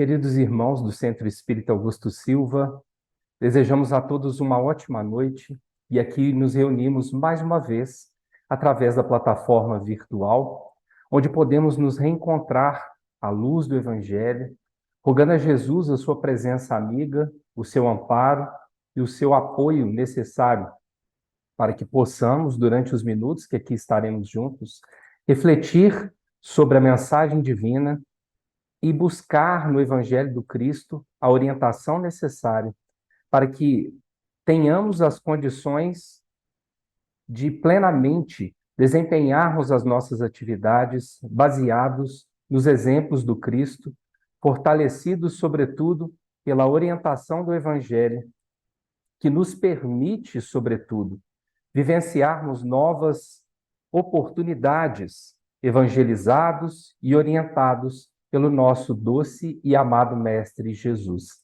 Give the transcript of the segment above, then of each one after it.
Queridos irmãos do Centro Espírita Augusto Silva, desejamos a todos uma ótima noite e aqui nos reunimos mais uma vez através da plataforma virtual, onde podemos nos reencontrar à luz do Evangelho, rogando a Jesus a sua presença amiga, o seu amparo e o seu apoio necessário para que possamos, durante os minutos que aqui estaremos juntos, refletir sobre a mensagem divina e buscar no Evangelho do Cristo a orientação necessária para que tenhamos as condições de plenamente desempenharmos as nossas atividades baseados nos exemplos do Cristo, fortalecidos, sobretudo, pela orientação do Evangelho, que nos permite, sobretudo, vivenciarmos novas oportunidades, evangelizados e orientados pelo nosso doce e amado Mestre Jesus.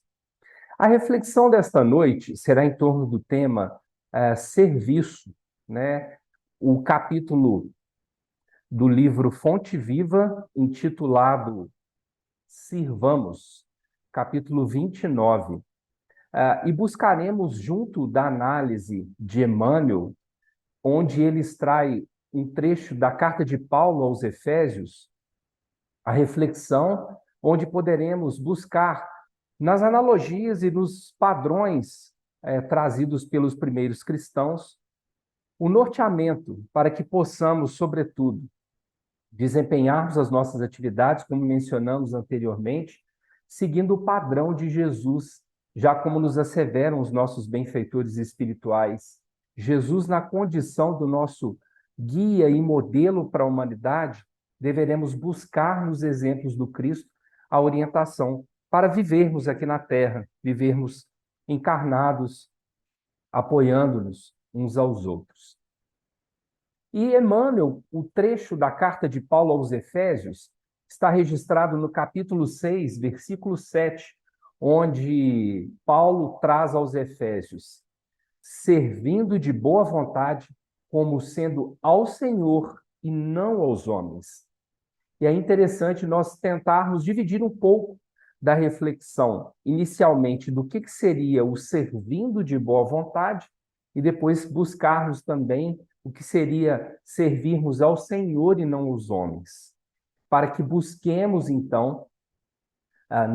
A reflexão desta noite será em torno do tema serviço, né? O capítulo do livro Fonte Viva, intitulado Sirvamos, capítulo 29. E buscaremos, junto da análise de Emmanuel, onde ele extrai um trecho da carta de Paulo aos Efésios, a reflexão onde poderemos buscar nas analogias e nos padrões trazidos pelos primeiros cristãos, o norteamento para que possamos, sobretudo, desempenharmos as nossas atividades, como mencionamos anteriormente, seguindo o padrão de Jesus, já como nos asseveram os nossos benfeitores espirituais. Jesus, na condição do nosso guia e modelo para a humanidade, deveremos buscar nos exemplos do Cristo a orientação para vivermos aqui na Terra, vivermos encarnados, apoiando-nos uns aos outros. E Emmanuel, o trecho da carta de Paulo aos Efésios, está registrado no capítulo 6, versículo 7, onde Paulo traz aos Efésios: servindo de boa vontade, como sendo ao Senhor e não aos homens. E é interessante nós tentarmos dividir um pouco da reflexão, inicialmente, do que seria o servindo de boa vontade, e depois buscarmos também o que seria servirmos ao Senhor e não aos homens. Para que busquemos, então,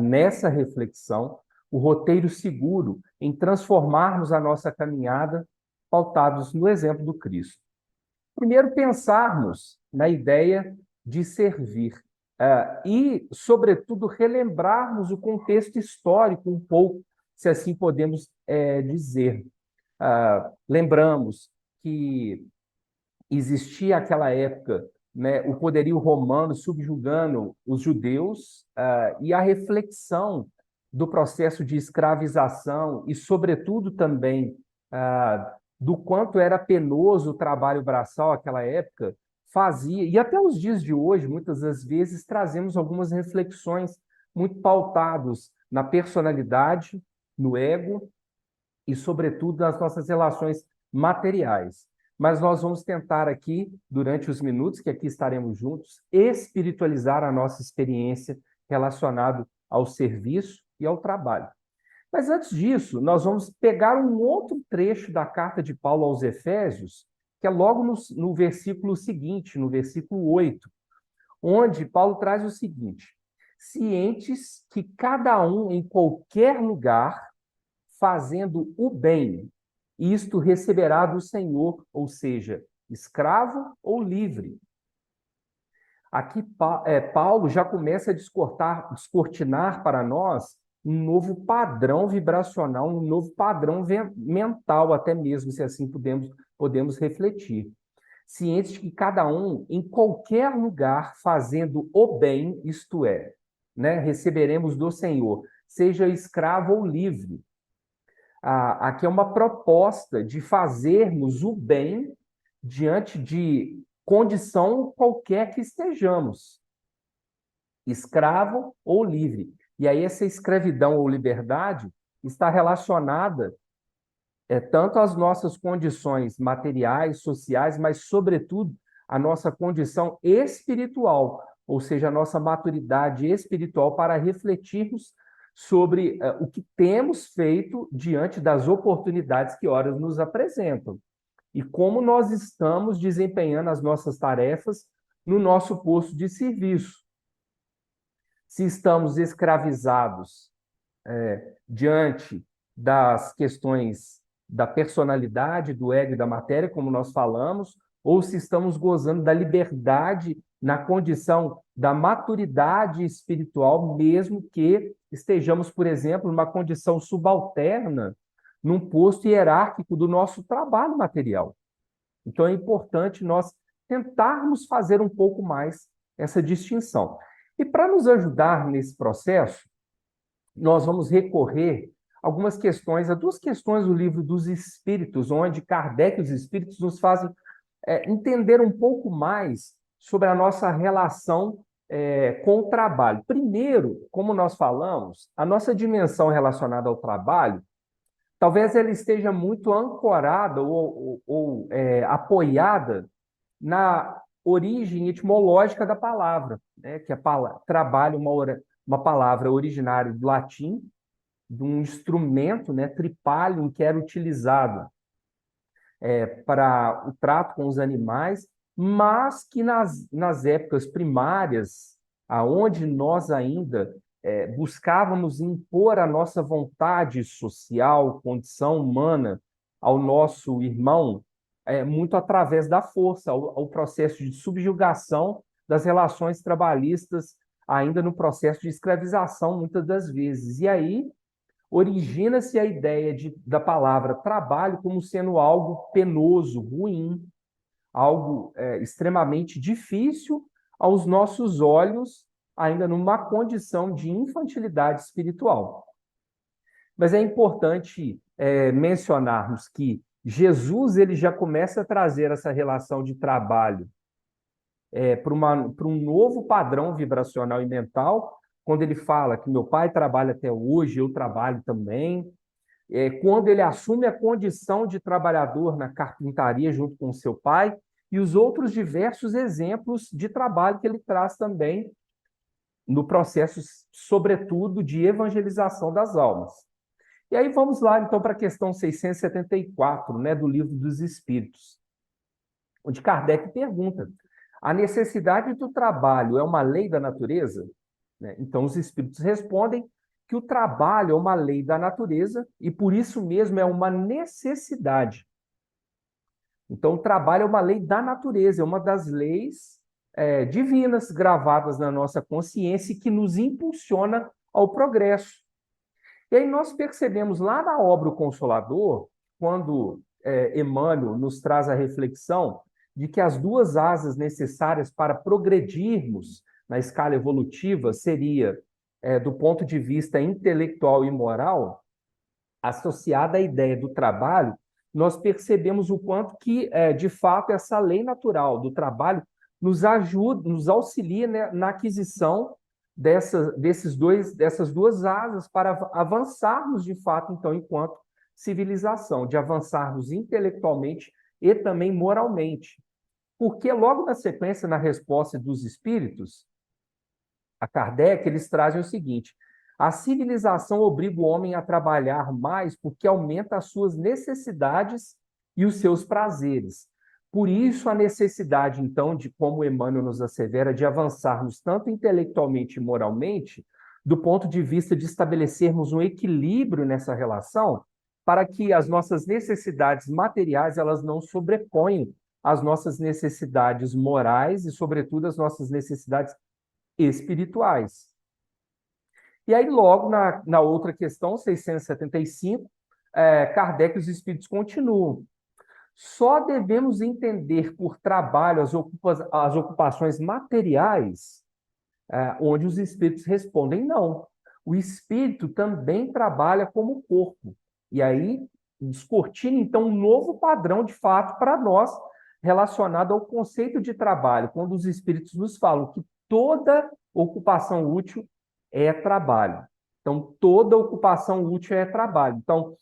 nessa reflexão, o roteiro seguro em transformarmos a nossa caminhada pautados no exemplo do Cristo. Primeiro, pensarmos na ideia de servir e, sobretudo, relembrarmos o contexto histórico um pouco, se assim podemos dizer. Lembramos que existia aquela época, né, o poderio romano subjugando os judeus e a reflexão do processo de escravização e, sobretudo, também do quanto era penoso o trabalho braçal naquela época, fazia, e até os dias de hoje, muitas das vezes, trazemos algumas reflexões muito pautadas na personalidade, no ego e, sobretudo, nas nossas relações materiais. Mas nós vamos tentar aqui, durante os minutos que aqui estaremos juntos, espiritualizar a nossa experiência relacionada ao serviço e ao trabalho. Mas antes disso, nós vamos pegar um outro trecho da carta de Paulo aos Efésios, que é logo no versículo seguinte, no versículo 8, onde Paulo traz o seguinte: cientes que cada um em qualquer lugar, fazendo o bem, isto receberá do Senhor, ou seja, escravo ou livre. Aqui Paulo já começa a descortinar para nós um novo padrão vibracional, um novo padrão mental, até mesmo, se assim podemos refletir. Cientes de que cada um, em qualquer lugar, fazendo o bem, isto é, né, receberemos do Senhor, seja escravo ou livre. Aqui é uma proposta de fazermos o bem diante de condição qualquer que estejamos, escravo ou livre. E aí essa escravidão ou liberdade está relacionada tanto às nossas condições materiais, sociais, mas, sobretudo, à nossa condição espiritual, ou seja, a nossa maturidade espiritual para refletirmos sobre o que temos feito diante das oportunidades que horas nos apresentam e como nós estamos desempenhando as nossas tarefas no nosso posto de serviço. Se estamos escravizados diante das questões da personalidade, do ego e da matéria, como nós falamos, ou se estamos gozando da liberdade na condição da maturidade espiritual, mesmo que estejamos, por exemplo, numa condição subalterna, num posto hierárquico do nosso trabalho material. Então, é importante nós tentarmos fazer um pouco mais essa distinção. E para nos ajudar nesse processo, nós vamos recorrer a algumas questões, a duas questões do livro dos Espíritos, onde Kardec e os Espíritos nos fazem entender um pouco mais sobre a nossa relação com o trabalho. Primeiro, como nós falamos, a nossa dimensão relacionada ao trabalho, talvez ela esteja muito ancorada ou apoiada na origem etimológica da palavra, né? Que a palavra trabalho, uma palavra originária do latim, de um instrumento, né, tripalium, que era utilizado para o trato com os animais, mas que nas épocas primárias, aonde nós ainda buscávamos impor a nossa vontade social, condição humana ao nosso irmão, muito através da força, ao processo de subjugação das relações trabalhistas, ainda no processo de escravização, muitas das vezes. E aí origina-se a ideia da palavra trabalho como sendo algo penoso, ruim, algo extremamente difícil aos nossos olhos, ainda numa condição de infantilidade espiritual. Mas é importante mencionarmos que Jesus ele já começa a trazer essa relação de trabalho para um novo padrão vibracional e mental, quando ele fala que meu pai trabalha até hoje, eu trabalho também. Quando ele assume a condição de trabalhador na carpintaria junto com seu pai, e os outros diversos exemplos de trabalho que ele traz também no processo, sobretudo, de evangelização das almas. E aí vamos lá, então, para a questão 674, né, do Livro dos Espíritos, onde Kardec pergunta: a necessidade do trabalho é uma lei da natureza? Então, os espíritos respondem que o trabalho é uma lei da natureza e, por isso mesmo, é uma necessidade. Então, o trabalho é uma lei da natureza, é uma das leis divinas gravadas na nossa consciência e que nos impulsiona ao progresso. E aí nós percebemos lá na obra O Consolador, quando Emmanuel nos traz a reflexão de que as duas asas necessárias para progredirmos na escala evolutiva seria, do ponto de vista intelectual e moral, associada à ideia do trabalho, nós percebemos o quanto que, de fato, essa lei natural do trabalho nos ajuda, nos auxilia, né, na aquisição dessas duas asas para avançarmos, de fato, então, enquanto civilização, de avançarmos intelectualmente e também moralmente. Porque logo na sequência, na resposta dos espíritos, a Kardec, eles trazem o seguinte: a civilização obriga o homem a trabalhar mais porque aumenta as suas necessidades e os seus prazeres. Por isso, a necessidade, então, de, como Emmanuel nos assevera, de avançarmos tanto intelectualmente e moralmente, do ponto de vista de estabelecermos um equilíbrio nessa relação, para que as nossas necessidades materiais elas não sobreponham as nossas necessidades morais e, sobretudo, as nossas necessidades espirituais. E aí, logo na outra questão, 675, Kardec e os espíritos continuam. Só devemos entender por trabalho as ocupações materiais, onde os espíritos respondem não. O espírito também trabalha como corpo. E aí, descortina, então, um novo padrão, de fato, para nós, relacionado ao conceito de trabalho, quando os espíritos nos falam que toda ocupação útil é trabalho. Então, toda ocupação útil é trabalho. Então,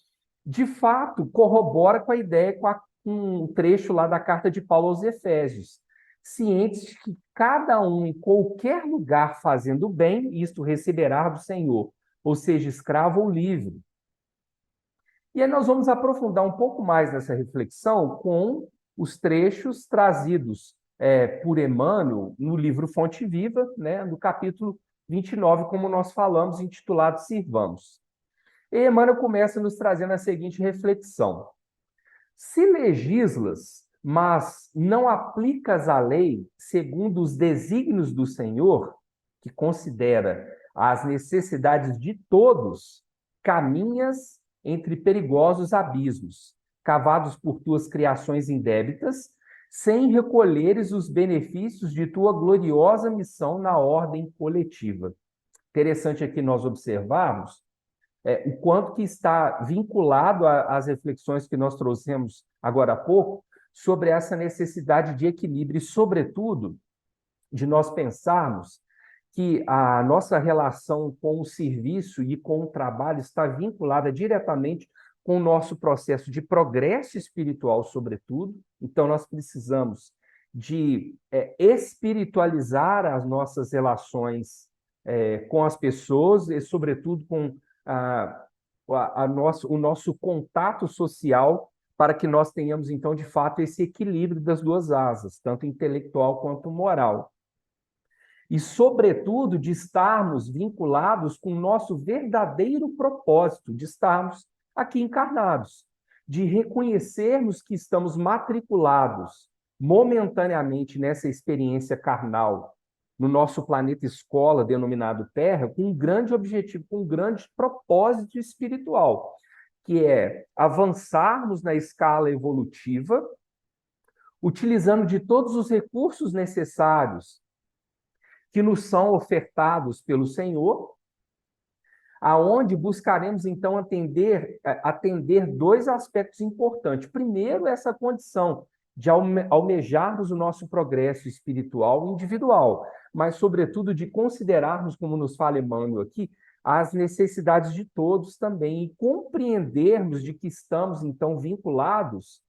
de fato, corrobora com a ideia, com um trecho lá da carta de Paulo aos Efésios, cientes de que cada um em qualquer lugar fazendo bem, isto receberá do Senhor, ou seja, escravo ou livre. E aí nós vamos aprofundar um pouco mais nessa reflexão com os trechos trazidos por Emmanuel no livro Fonte Viva, né, no capítulo 29, como nós falamos, intitulado Sirvamos. E Emmanuel começa nos trazendo a seguinte reflexão: se legislas, mas não aplicas a lei segundo os desígnios do Senhor, que considera as necessidades de todos, caminhas entre perigosos abismos, cavados por tuas criações indébitas, sem recolheres os benefícios de tua gloriosa missão na ordem coletiva. Interessante aqui nós observarmos o quanto que está vinculado às reflexões que nós trouxemos agora há pouco sobre essa necessidade de equilíbrio e, sobretudo, de nós pensarmos que a nossa relação com o serviço e com o trabalho está vinculada diretamente com o nosso processo de progresso espiritual, sobretudo. Então, nós precisamos de espiritualizar as nossas relações com as pessoas e, sobretudo, com o nosso contato social, para que nós tenhamos, então, de fato, esse equilíbrio das duas asas, tanto intelectual quanto moral. E, sobretudo, de estarmos vinculados com o nosso verdadeiro propósito, de estarmos aqui encarnados, de reconhecermos que estamos matriculados momentaneamente nessa experiência carnal, no nosso planeta escola denominado Terra, com um grande objetivo, com um grande propósito espiritual, que é avançarmos na escala evolutiva, utilizando de todos os recursos necessários que nos são ofertados pelo Senhor, aonde buscaremos, então, atender dois aspectos importantes. Primeiro, essa condição de almejarmos o nosso progresso espiritual individual, mas, sobretudo, de considerarmos, como nos fala Emmanuel aqui, as necessidades de todos também e compreendermos de que estamos, então, vinculados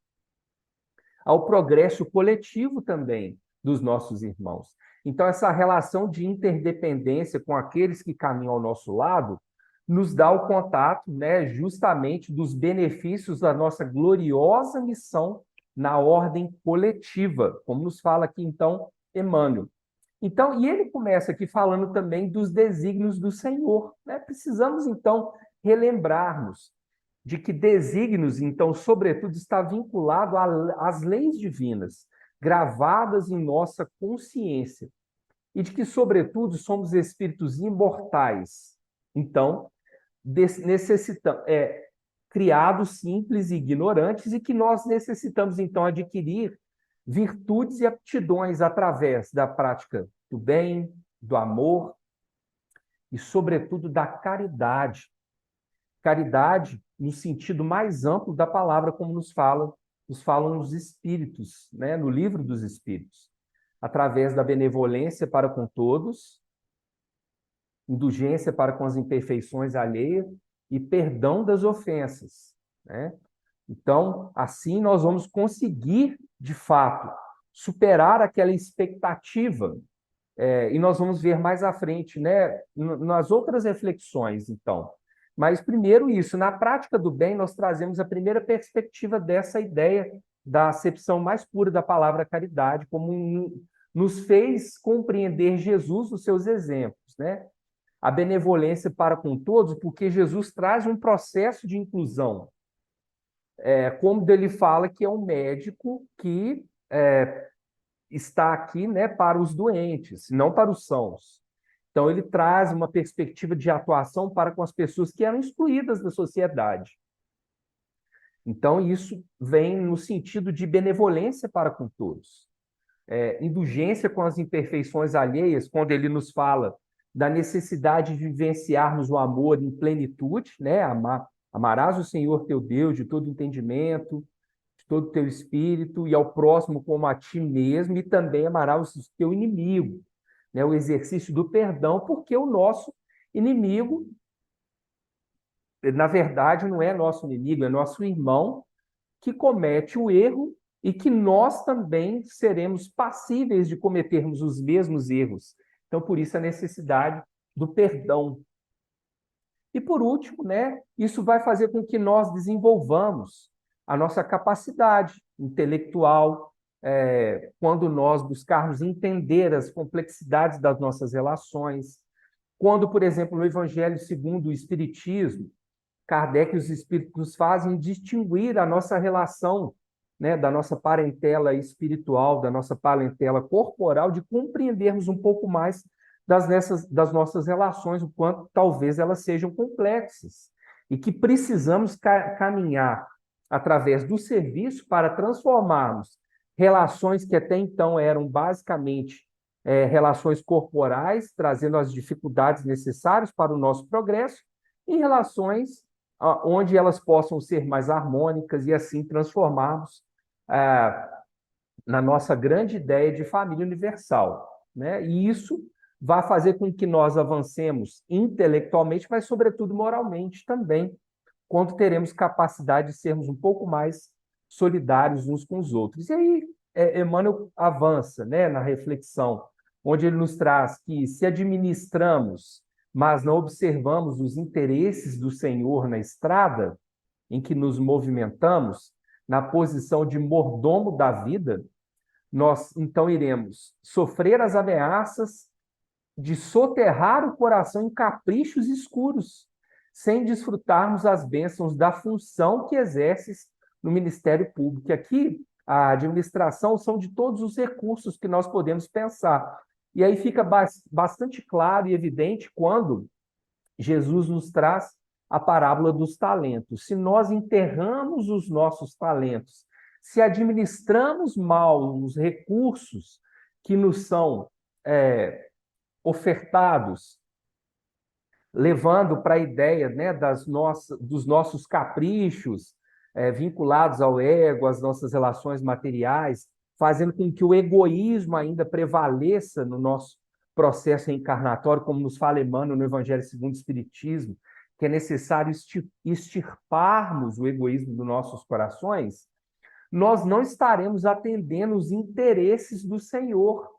ao progresso coletivo também dos nossos irmãos. Então, essa relação de interdependência com aqueles que caminham ao nosso lado nos dá o contato, né, justamente dos benefícios da nossa gloriosa missão na ordem coletiva, como nos fala aqui, então, Emmanuel. Então, e ele começa aqui falando também dos desígnios do Senhor, né? Precisamos, então, relembrarmos de que desígnios, então, sobretudo, está vinculado às leis divinas, gravadas em nossa consciência, e de que, sobretudo, somos espíritos imortais. Então, necessitamos, criados simples e ignorantes, e que nós necessitamos, então, adquirir virtudes e aptidões através da prática do bem, do amor e, sobretudo, da caridade. Caridade no sentido mais amplo da palavra, como nos falam os Espíritos, né? No Livro dos Espíritos, através da benevolência para com todos, indulgência para com as imperfeições alheias e perdão das ofensas, né? Então, assim nós vamos conseguir, de fato, superar aquela expectativa, e nós vamos ver mais à frente, né, nas outras reflexões, então. Mas, primeiro, isso, na prática do bem, nós trazemos a primeira perspectiva dessa ideia da acepção mais pura da palavra caridade, como nos fez compreender Jesus nos seus exemplos, né? A benevolência para com todos, porque Jesus traz um processo de inclusão, como ele fala que é um médico que está aqui, né, para os doentes, não para os sãos. Então, ele traz uma perspectiva de atuação para com as pessoas que eram excluídas da sociedade. Então, isso vem no sentido de benevolência para com todos. Indulgência com as imperfeições alheias, quando ele nos fala da necessidade de vivenciarmos o amor em plenitude, né? Amarás o Senhor teu Deus de todo entendimento, de todo o teu espírito, e ao próximo como a ti mesmo, e também amarás o teu inimigo, né? O exercício do perdão, porque o nosso inimigo, na verdade, não é nosso inimigo, é nosso irmão que comete o erro e que nós também seremos passíveis de cometermos os mesmos erros. Então, por isso a necessidade do perdão. E por último, né, isso vai fazer com que nós desenvolvamos a nossa capacidade intelectual, quando nós buscarmos entender as complexidades das nossas relações. Quando, por exemplo, no Evangelho segundo o Espiritismo, Kardec e os Espíritos nos fazem distinguir a nossa relação, né, da nossa parentela espiritual, da nossa parentela corporal, de compreendermos um pouco mais das nossas relações, o quanto talvez elas sejam complexas, e que precisamos caminhar através do serviço para transformarmos relações que até então eram basicamente relações corporais, trazendo as dificuldades necessárias para o nosso progresso, em relações onde elas possam ser mais harmônicas e assim transformarmos na nossa grande ideia de família universal, né? E isso vai fazer com que nós avancemos intelectualmente, mas, sobretudo, moralmente também, quando teremos capacidade de sermos um pouco mais solidários uns com os outros. E aí, Emmanuel avança, né, na reflexão, onde ele nos traz que se administramos, mas não observamos os interesses do Senhor na estrada em que nos movimentamos, na posição de mordomo da vida, nós então iremos sofrer as ameaças de soterrar o coração em caprichos escuros, sem desfrutarmos as bênçãos da função que exerces no Ministério Público. E aqui, a administração são de todos os recursos que nós podemos pensar. E aí fica bastante claro e evidente quando Jesus nos traz a parábola dos talentos. Se nós enterramos os nossos talentos, se administramos mal os recursos que nos são ofertados, levando para a ideia, né, dos nossos caprichos vinculados ao ego, às nossas relações materiais, fazendo com que o egoísmo ainda prevaleça no nosso processo reencarnatório, como nos fala Emmanuel no Evangelho segundo o Espiritismo, que é necessário extirparmos o egoísmo dos nossos corações, nós não estaremos atendendo os interesses do Senhor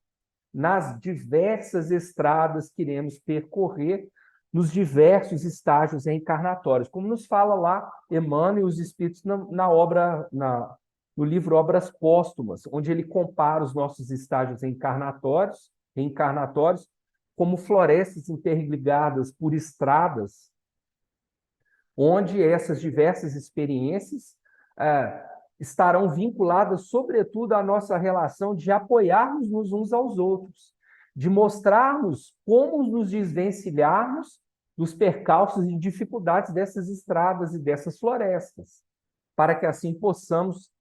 nas diversas estradas que iremos percorrer, nos diversos estágios reencarnatórios, como nos fala lá Emmanuel e os Espíritos no livro Obras Póstumas, onde ele compara os nossos estágios reencarnatórios como florestas interligadas por estradas, onde essas diversas experiências estarão vinculadas, sobretudo, à nossa relação de apoiarmos uns aos outros, de mostrarmos como nos desvencilharmos dos percalços e dificuldades dessas estradas e dessas florestas, para que assim possamos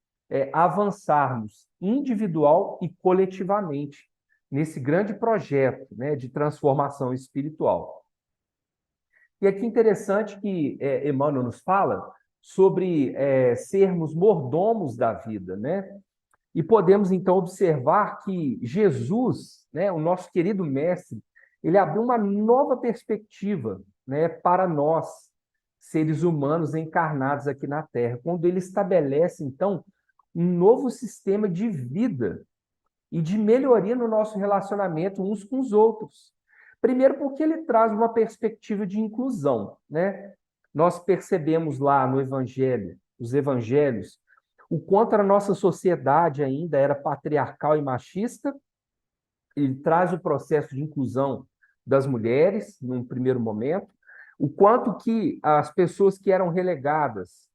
avançarmos individual e coletivamente nesse grande projeto, né, de transformação espiritual. E aqui é interessante que Emmanuel nos fala sobre sermos mordomos da vida, né? E podemos, então, observar que Jesus, né, o nosso querido mestre, ele abriu uma nova perspectiva, né, para nós, seres humanos encarnados aqui na Terra, quando ele estabelece, então, um novo sistema de vida e de melhoria no nosso relacionamento uns com os outros. Primeiro, porque ele traz uma perspectiva de inclusão, né? Nós percebemos lá no Evangelho, os Evangelhos, o quanto a nossa sociedade ainda era patriarcal e machista. Ele traz o processo de inclusão das mulheres, num primeiro momento, o quanto que as pessoas que eram relegadas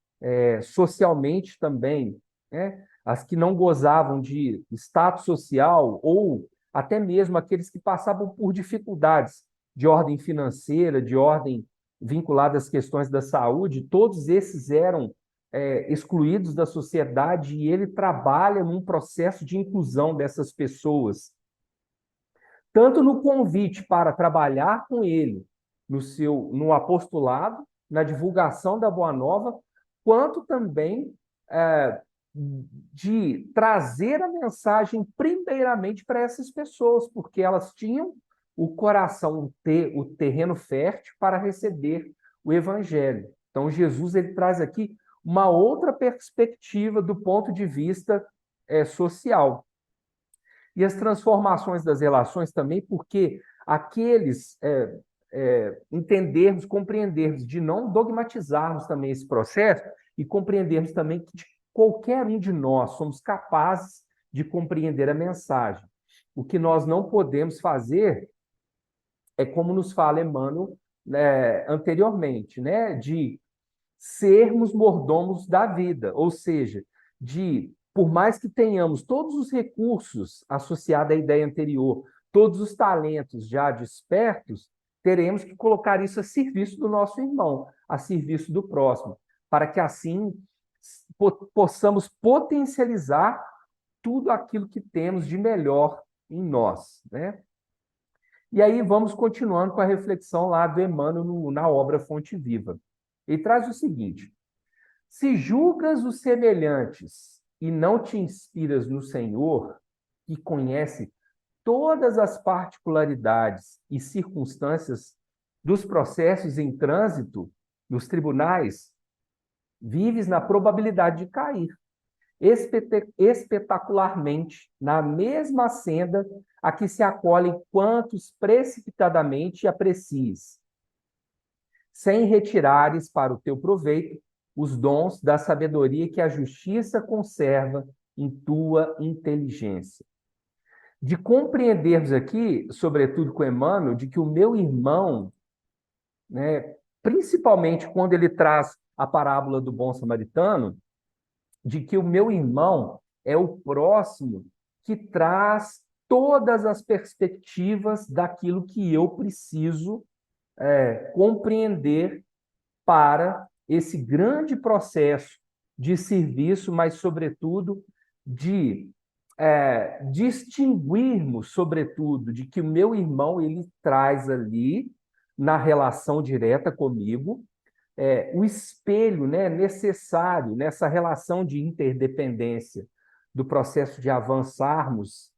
socialmente também, né, as que não gozavam de status social, ou até mesmo aqueles que passavam por dificuldades de ordem financeira, de ordem vinculada às questões da saúde, todos esses eram excluídos da sociedade, e ele trabalha num processo de inclusão dessas pessoas, tanto no convite para trabalhar com ele no apostolado, na divulgação da Boa Nova, quanto também de trazer a mensagem primeiramente para essas pessoas, porque elas tinham o coração, o terreno fértil para receber o Evangelho. Então, Jesus ele traz aqui uma outra perspectiva do ponto de vista social. E as transformações das relações também, porque aqueles entendermos, compreendermos, de não dogmatizarmos também esse processo e compreendermos também que qualquer um de nós somos capazes de compreender a mensagem. O que nós não podemos fazer é como nos fala Emmanuel, né, anteriormente, né, de sermos mordomos da vida, ou seja, de, por mais que tenhamos todos os recursos associados à ideia anterior, todos os talentos já despertos, teremos que colocar isso a serviço do nosso irmão, a serviço do próximo, para que assim possamos potencializar tudo aquilo que temos de melhor em nós, né? E aí vamos continuando com a reflexão lá do Emmanuel na obra Fonte Viva. Ele traz o seguinte: se julgas os semelhantes e não te inspiras no Senhor, que conhece todas as particularidades e circunstâncias dos processos em trânsito nos tribunais, vives na probabilidade de cair espetacularmente na mesma senda a que se acolhem quantos precipitadamente aprecies, sem retirares para o teu proveito os dons da sabedoria que a justiça conserva em tua inteligência. De compreendermos aqui, sobretudo com Emmanuel, de que o meu irmão, né, principalmente quando ele traz a parábola do bom samaritano, de que o meu irmão é o próximo que traz todas as perspectivas daquilo que eu preciso compreender para esse grande processo de serviço, mas, sobretudo, de distinguirmos, sobretudo, de que o meu irmão ele traz ali, na relação direta comigo, o espelho, né, necessário nessa relação de interdependência do processo de avançarmos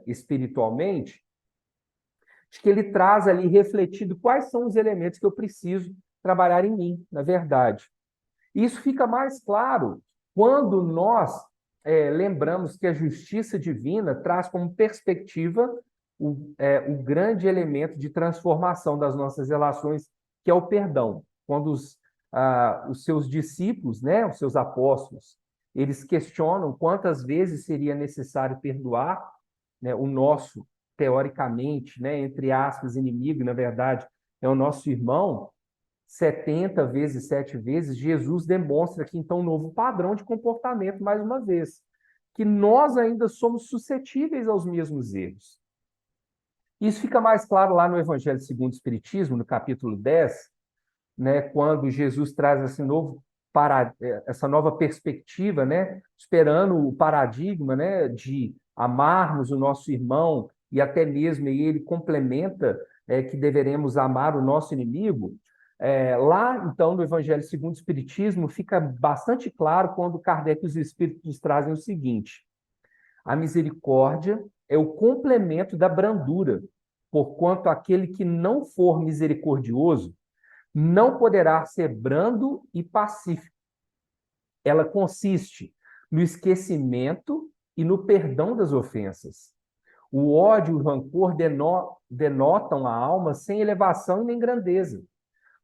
espiritualmente, de que ele traz ali refletido quais são os elementos que eu preciso trabalhar em mim, na verdade. Isso fica mais claro quando nós lembramos que a justiça divina traz como perspectiva o grande elemento de transformação das nossas relações, que é o perdão. Quando os seus discípulos, né, os seus apóstolos, eles questionam quantas vezes seria necessário perdoar, né, o nosso, teoricamente, né, entre aspas, inimigo, na verdade, é o nosso irmão, 70 vezes, 7 vezes, Jesus demonstra aqui, então, um novo padrão de comportamento, mais uma vez, que nós ainda somos suscetíveis aos mesmos erros. Isso fica mais claro lá no Evangelho segundo o Espiritismo, no capítulo 10, né, quando Jesus traz essa nova perspectiva, né, esperando o paradigma, né, de amarmos o nosso irmão, e até mesmo ele complementa que deveremos amar o nosso inimigo. Lá, então, no Evangelho segundo o Espiritismo, fica bastante claro quando Kardec e os Espíritos trazem o seguinte: a misericórdia é o complemento da brandura, porquanto aquele que não for misericordioso não poderá ser brando e pacífico. Ela consiste no esquecimento e no perdão das ofensas. O ódio e o rancor denotam a alma sem elevação e nem grandeza.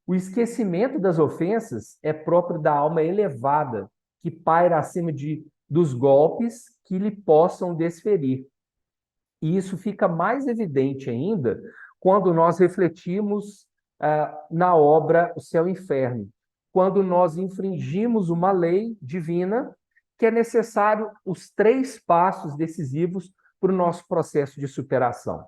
O esquecimento das ofensas é próprio da alma elevada, que paira acima dos golpes que lhe possam desferir. E isso fica mais evidente ainda quando nós refletimos na obra O Céu e o Inferno, quando nós infringimos uma lei divina, que é necessário os 3 passos decisivos para o nosso processo de superação.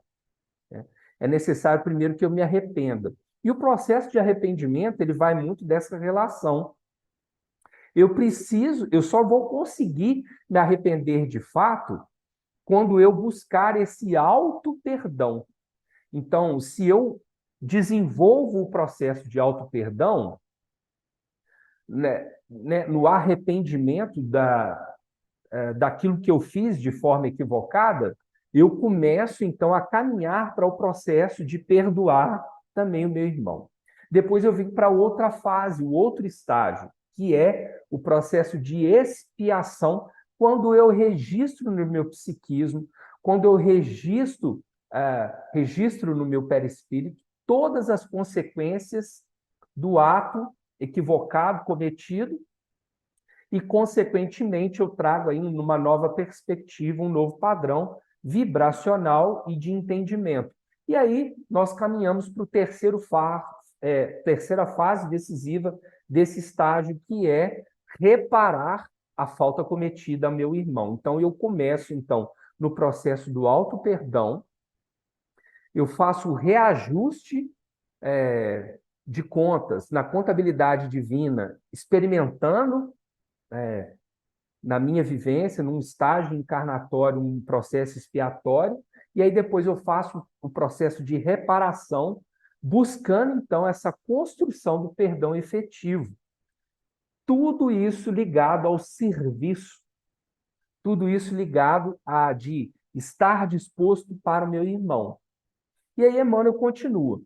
É necessário, primeiro, que eu me arrependa. E o processo de arrependimento, ele vai muito dessa relação. Eu só vou conseguir me arrepender de fato quando eu buscar esse auto-perdão. Então, se eu desenvolvo o processo de auto-perdão, né, no arrependimento daquilo que eu fiz de forma equivocada, eu começo, então, a caminhar para o processo de perdoar também o meu irmão. Depois eu vim para outra fase, o outro estágio, que é o processo de expiação quando eu registro no meu psiquismo, quando eu registro no meu perispírito todas as consequências do ato equivocado cometido e, consequentemente, eu trago aí uma nova perspectiva, um novo padrão vibracional e de entendimento. E aí nós caminhamos para o terceira fase decisiva desse estágio, que é reparar a falta cometida ao meu irmão. Então, eu começo, então, no processo do auto-perdão, eu faço o reajuste de contas na contabilidade divina, experimentando na minha vivência, num estágio encarnatório, um processo expiatório, e aí depois eu faço o processo de reparação, buscando, então, essa construção do perdão efetivo. Tudo isso ligado ao serviço, tudo isso ligado a de estar disposto para o meu irmão. E aí Emmanuel continua.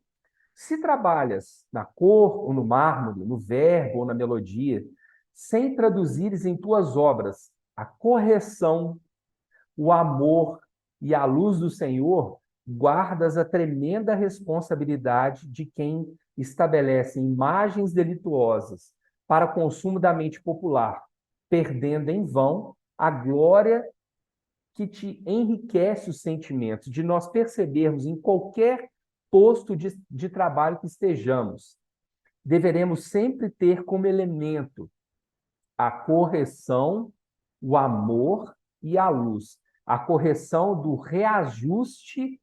Se trabalhas na cor ou no mármore, no verbo ou na melodia, sem traduzires em tuas obras a correção, o amor e a luz do Senhor, guardas a tremenda responsabilidade de quem estabelece imagens delituosas para consumo da mente popular, perdendo em vão a glória que te enriquece os sentimentos, de nós percebermos em qualquer posto de trabalho que estejamos, deveremos sempre ter como elemento a correção, o amor e a luz. A correção do reajuste,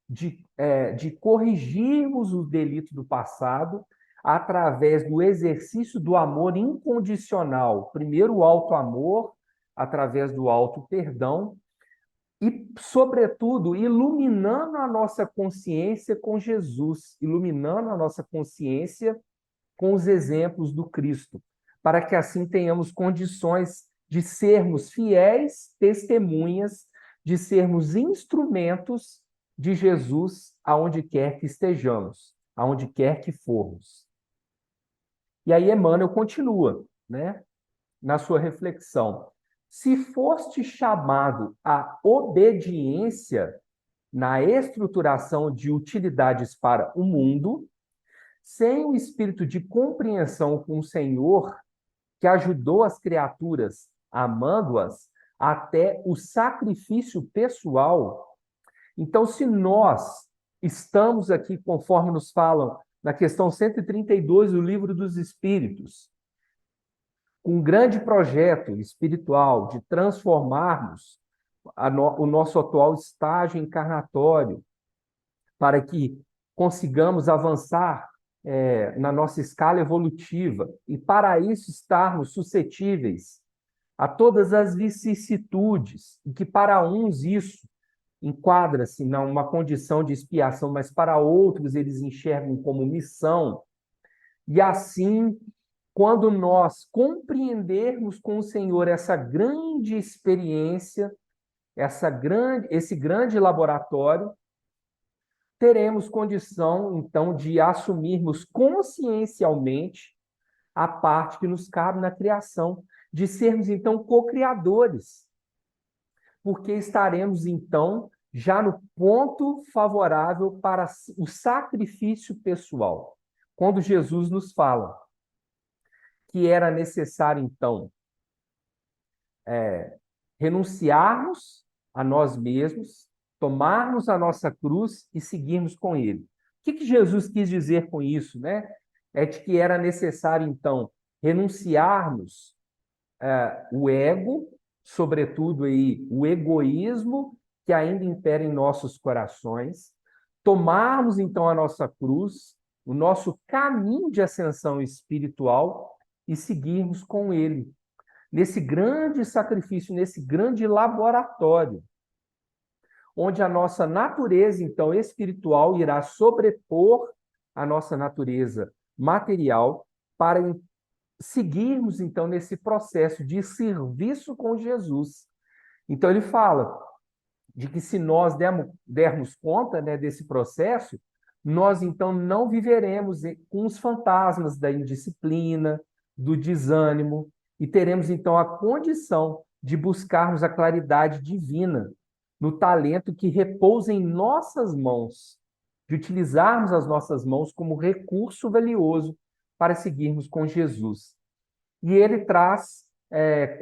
de corrigirmos o delito do passado através do exercício do amor incondicional. Primeiro, o auto-amor, através do auto-perdão, e, sobretudo, iluminando a nossa consciência com Jesus, iluminando a nossa consciência com os exemplos do Cristo, para que assim tenhamos condições de sermos fiéis testemunhas, de sermos instrumentos de Jesus aonde quer que estejamos, aonde quer que formos. E aí Emmanuel continua, né, na sua reflexão. Se foste chamado à obediência na estruturação de utilidades para o mundo, sem o espírito de compreensão com o Senhor, que ajudou as criaturas, amando-as, até o sacrifício pessoal. Então, se nós estamos aqui, conforme nos falam na questão 132 do Livro dos Espíritos, com um grande projeto espiritual de transformarmos o nosso atual estágio encarnatório, para que consigamos avançar na nossa escala evolutiva, e para isso estarmos suscetíveis a todas as vicissitudes, e que para uns isso enquadra-se numa condição de expiação, mas para outros eles enxergam como missão. E assim, quando nós compreendermos com o Senhor essa grande experiência, esse grande laboratório, teremos condição, então, de assumirmos consciencialmente a parte que nos cabe na criação, de sermos, então, co-criadores, porque estaremos, então, já no ponto favorável para o sacrifício pessoal. Quando Jesus nos fala que era necessário, então, renunciarmos a nós mesmos, tomarmos a nossa cruz e seguirmos com ele. O que Jesus quis dizer com isso, né? É de que era necessário, então, renunciarmos o ego, sobretudo aí, o egoísmo que ainda impera em nossos corações, tomarmos, então, a nossa cruz, o nosso caminho de ascensão espiritual e seguirmos com ele, nesse grande sacrifício, nesse grande laboratório, onde a nossa natureza, então, espiritual irá sobrepor a nossa natureza material para seguirmos, então, nesse processo de serviço com Jesus. Então, ele fala de que se nós dermos conta, né, desse processo, nós, então, não viveremos com os fantasmas da indisciplina, do desânimo, e teremos, então, a condição de buscarmos a claridade divina no talento que repousa em nossas mãos, de utilizarmos as nossas mãos como recurso valioso para seguirmos com Jesus. E ele traz,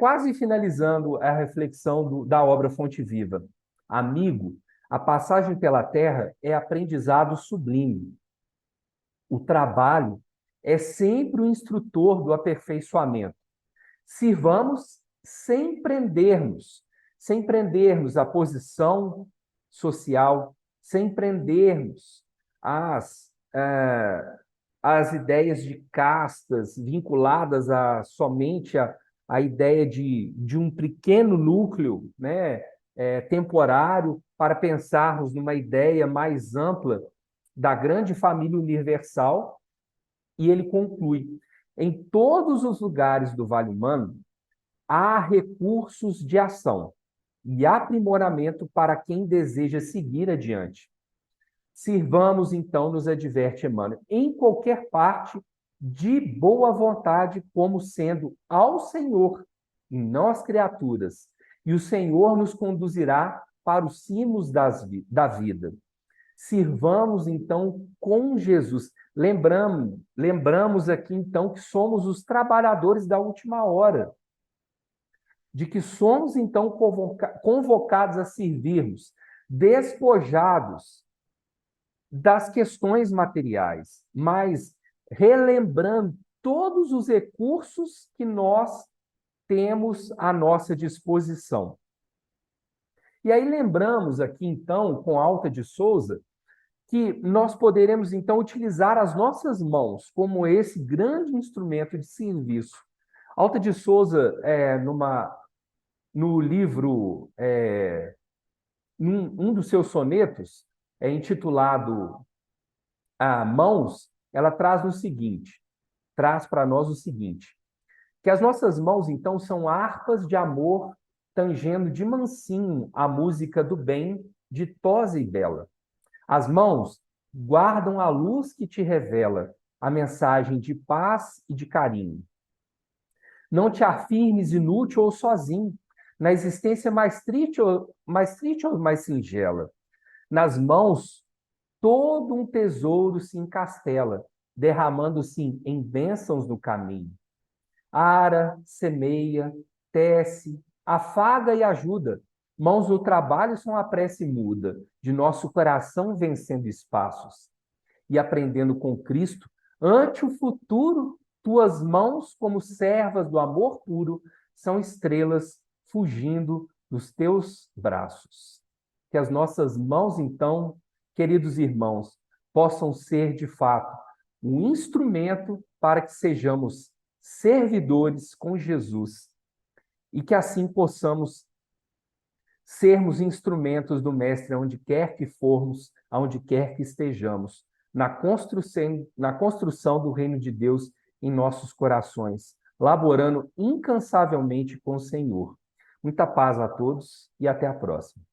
quase finalizando a reflexão da obra Fonte Viva: amigo, a passagem pela terra é aprendizado sublime. O trabalho é sempre o instrutor do aperfeiçoamento. Sirvamos sem prendermos a posição social, sem prendermos as ideias de castas vinculadas somente a ideia de um pequeno núcleo, né, temporário, para pensarmos numa ideia mais ampla da grande família universal. E ele conclui: em todos os lugares do Vale Humano, há recursos de ação e aprimoramento para quem deseja seguir adiante. Sirvamos, então, nos adverte Emmanuel, em qualquer parte, de boa vontade, como sendo ao Senhor e nós criaturas, e o Senhor nos conduzirá para os cimos da vida. Sirvamos, então, com Jesus. Lembramos aqui, então, que somos os trabalhadores da última hora, de que somos, então, convocados a servirmos, despojados das questões materiais, mas relembrando todos os recursos que nós temos à nossa disposição. E aí lembramos aqui, então, com Alta de Souza, que nós poderemos, então, utilizar as nossas mãos como esse grande instrumento de serviço. Alta de Souza, no livro, um dos seus sonetos, intitulado Mãos, ela traz para nós o seguinte, que as nossas mãos, então, são harpas de amor, tangendo de mansinho a música do bem, ditosa e bela. As mãos guardam a luz que te revela a mensagem de paz e de carinho. Não te afirmes inútil ou sozinho, na existência mais triste ou mais singela. Nas mãos, todo um tesouro se encastela, derramando-se em bênçãos no caminho. Ara, semeia, tece, afaga e ajuda. Mãos do trabalho são a prece muda, de nosso coração vencendo espaços. E aprendendo com Cristo, ante o futuro, tuas mãos, como servas do amor puro, são estrelas fugindo dos teus braços. Que as nossas mãos, então, queridos irmãos, possam ser, de fato, um instrumento para que sejamos servidores com Jesus e que assim possamos sermos instrumentos do Mestre aonde quer que formos, aonde quer que estejamos, na construção do reino de Deus em nossos corações, laborando incansavelmente com o Senhor. Muita paz a todos e até a próxima.